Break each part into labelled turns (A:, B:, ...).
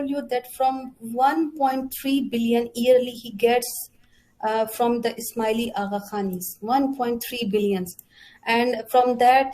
A: told you that from 1.3 billion yearly he gets from the Ismaili Aghakhanis, 1.3 billions. And from that,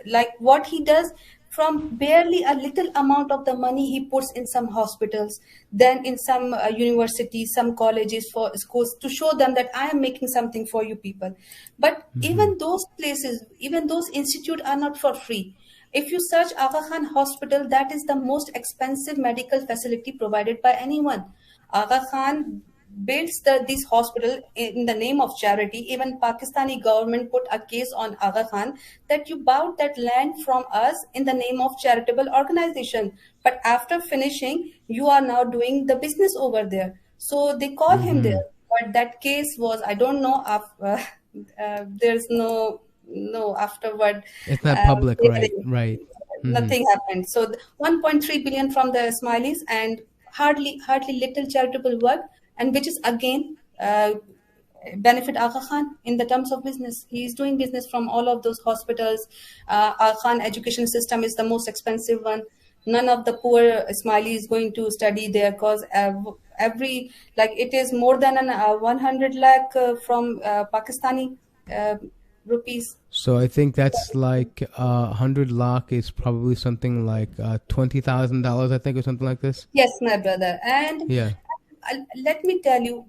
A: like what he does, from barely a little amount of the money he puts in some hospitals, then in some universities, some colleges, for schools, to show them that I am making something for you people. But even those places, even those institutes are not for free. If you search Aga Khan Hospital, that is the most expensive medical facility provided by anyone. Aga Khan builds this hospital in the name of charity. Even Pakistani government put a case on Aga Khan that you bought that land from us in the name of charitable organization. But after finishing, you are now doing the business over there. So they call him there. But that case was, I don't know, there's no afterward.
B: It's not public, right.
A: Nothing happened. So 1.3 billion from the Ismailis and hardly little charitable work, and which is again benefit Aga Khan in the terms of business. He is doing business from all of those hospitals. Aga Khan education system is the most expensive one. None of the poor Ismaili is going to study there, because it is more than 100 lakh from Pakistani rupees.
B: So I think that's like 100 lakh is probably something like $20,000, I think, or something like this.
A: Yes, my brother. And
B: yeah.
A: Let me tell you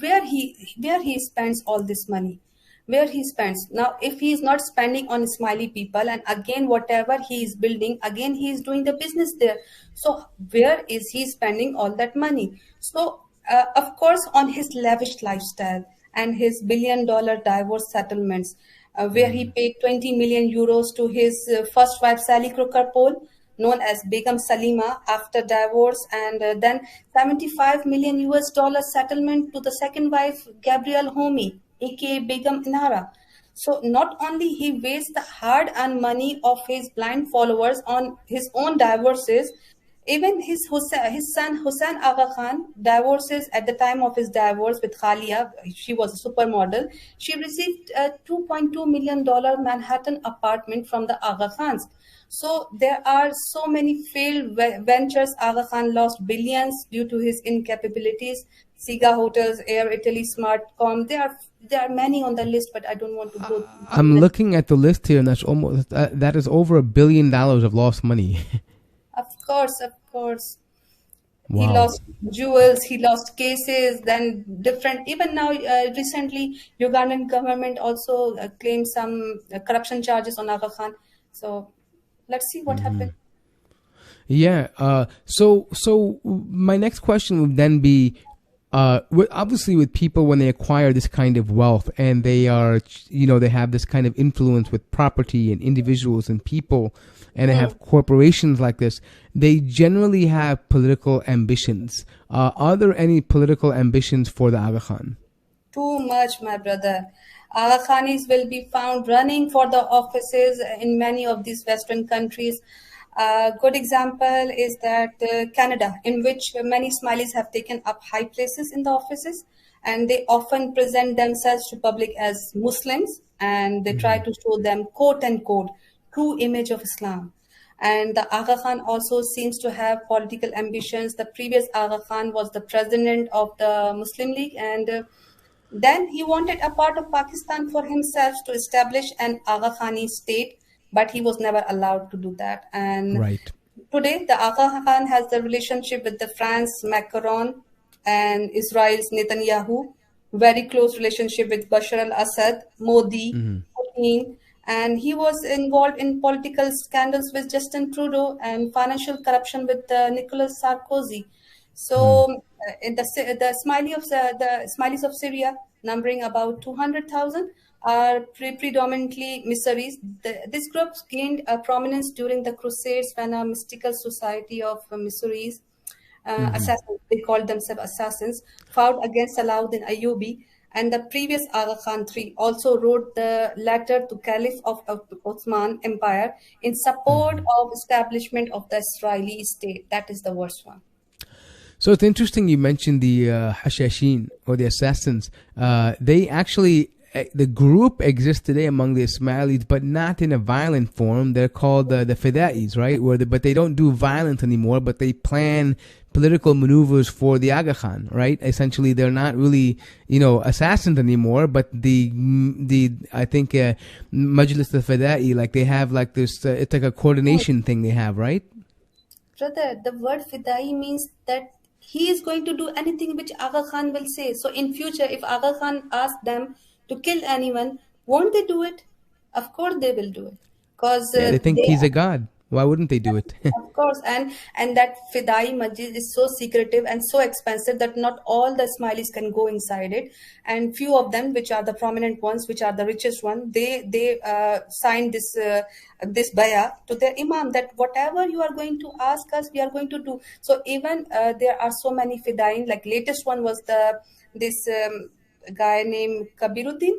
A: where he spends all this money. Where he spends. Now, if he is not spending on Ismaili people, and again, whatever he is building, again, he is doing the business there. So where is he spending all that money? So, of course, on his lavish lifestyle and his $1 billion divorce settlements, where he paid 20 million euros to his first wife, Sally Crocker-Pole, known as Begum Salima, after divorce, and then 75 million US dollar settlement to the second wife, Gabrielle Homi, aka Begum Inara. So not only he wastes the hard-earned money of his blind followers on his own divorces, even his son Hussain Aga Khan divorces at the time of his divorce with Khalia. She was a supermodel. She received a $2.2 million Manhattan apartment from the Aga Khans. So there are so many failed ventures. Aga Khan lost billions due to his incapabilities. Siga Hotels, Air Italy, Smartcom. There are many on the list, but I don't want to go.
B: I'm looking at the list here, and that's almost that is over $1 billion of lost money.
A: Of course.
B: Wow.
A: He lost jewels, he lost cases, then different. Even now, recently, Ugandan government also claimed some corruption charges on Aga Khan. So let's see what happens.
B: Yeah. So my next question would then be, obviously with people, when they acquire this kind of wealth and they are, they have this kind of influence with property and individuals and people, and they have corporations like this, they generally have political ambitions. Are there any political ambitions for the Aga Khan?
A: Too much, my brother. Aga Khanis will be found running for the offices in many of these Western countries. A good example is that Canada, in which many Ismailis have taken up high places in the offices, and they often present themselves to public as Muslims, and they try to show them, quote unquote, true image of Islam. And the Aga Khan also seems to have political ambitions. The previous Aga Khan was the president of the Muslim League, and then he wanted a part of Pakistan for himself to establish an Aga Khani state, but he was never allowed to do that. And today, the Aga Khan has the relationship with the France, Macron, and Israel's Netanyahu, very close relationship with Bashar al-Assad, Modi, Putin, and he was involved in political scandals with Justin Trudeau and financial corruption with Nicolas Sarkozy. So the Ismailis of Syria, numbering about 200,000, are predominantly Missouri's. This group gained prominence during the Crusades, when a mystical society of Missouri's assassins, they called themselves assassins, fought against Alauddin Ayyubi. And the previous Aga Khan III also wrote the letter to Caliph of Ottoman Empire in support of establishment of the Israeli state. That is the worst one.
B: So it's interesting you mentioned the Hashashin, or the assassins. They actually the group exists today among the Ismailis, but not in a violent form. They're called the Fida'is, right? But they don't do violence anymore, but they plan political maneuvers for the Aga Khan, right? Essentially, they're not really, assassins anymore, but I think, Majlis al-Fida'i, like they have like this, it's like a coordination thing they have, right?
A: Brother, the word Fidai means that he is going to do anything which Aga Khan will say. So in future, if Aga Khan asks them to kill anyone, won't they do it? Of course they will do it. Because
B: they think he's a god. Why wouldn't they do it?
A: Of course, and that Fidai Masjid is so secretive and so expensive that not all the Ismailis can go inside it. And few of them, which are the prominent ones, which are the richest ones, they signed this bayah to their imam that whatever you are going to ask us, we are going to do. So even there are so many Fidain. Like latest one was this guy named Kabiruddin.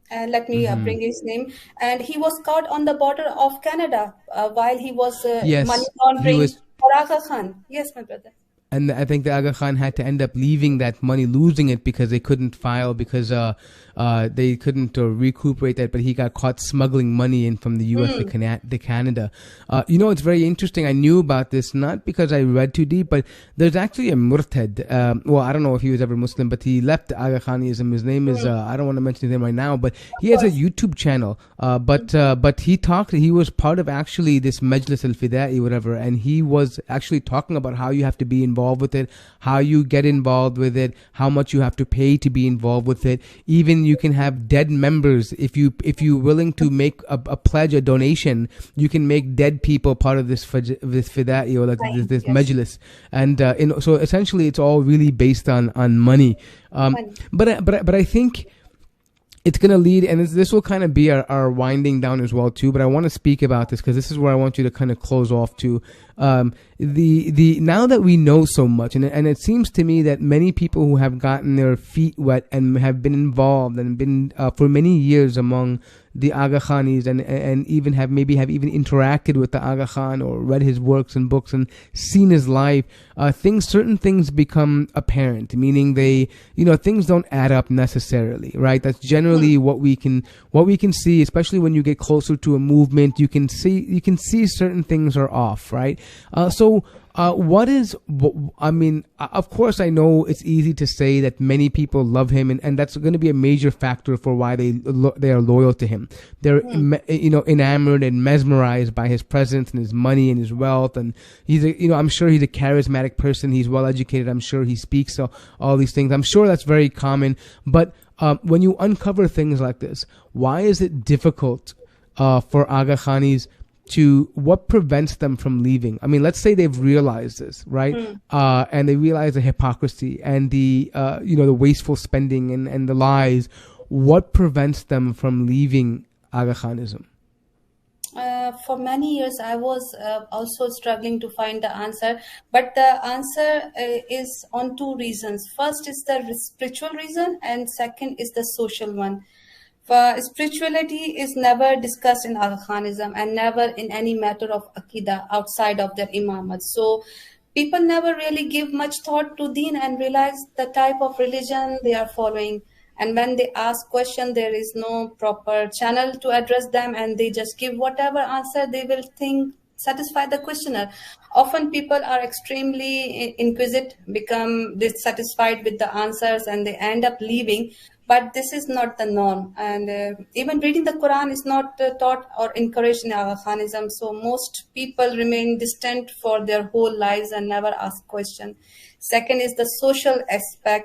A: Let me bring his name. And he was caught on the border of Canada while he was money laundering for Aga Khan. Yes, my brother.
B: And I think the Aga Khan had to end up leaving that money, losing it because they couldn't file, because they couldn't recuperate that. But he got caught smuggling money in from the U.S. to Canada. It's very interesting. I knew about this not because I read too deep, but there's actually a murtad. I don't know if he was ever Muslim, but he left Ага-хани즘. His name is I don't want to mention his name right now, but he has a YouTube channel. But he was part of actually this Majlis al-Fida'i, whatever, and he was actually talking about how you have to be involved with it, how you get involved with it, how much you have to pay to be involved with it. Even you can have dead members. If you're willing to make a pledge, a donation, you can make dead people part of this Fida'i, or like this Majlis. And so essentially it's all really based on money. But I think it's going to lead, and this will kind of be our winding down as well too, but I want to speak about this because this is where I want you to kind of close off to. Now that we know so much, and it seems to me that many people who have gotten their feet wet and have been involved and been for many years among the Aga Khanis and even have even interacted with the Aga Khan or read his works and books and seen his life, certain things become apparent, meaning things don't add up necessarily, right? That's generally what we can see, especially when you get closer to a movement. You can see certain things are off, right? Of course, I know it's easy to say that many people love him, and that's going to be a major factor for why they are loyal to him. They're enamored and mesmerized by his presence and his money and his wealth, and I'm sure he's a charismatic person. He's well educated. I'm sure he speaks all these things. I'm sure that's very common. But when you uncover things like this, why is it difficult for Aga Khanis what prevents them from leaving? I mean, let's say they've realized this, right? And they realize the hypocrisy and the wasteful spending and the lies. What prevents them from leaving Ага-хани즘?
A: For many years, I was also struggling to find the answer, but the answer is on two reasons. First is the spiritual reason, and second is the social one. Spirituality is never discussed in Ага-хани즘 and never in any matter of Aqidah outside of their imamat. So people never really give much thought to deen and realize the type of religion they are following. And when they ask questions, there is no proper channel to address them, and they just give whatever answer they will think satisfy the questioner. Often people are extremely inquisitive, become dissatisfied with the answers, and they end up leaving. But this is not the norm. And even reading the Quran is not taught or encouraged in Ага-хани즘. So most people remain distant for their whole lives and never ask questions. Second is the social aspect.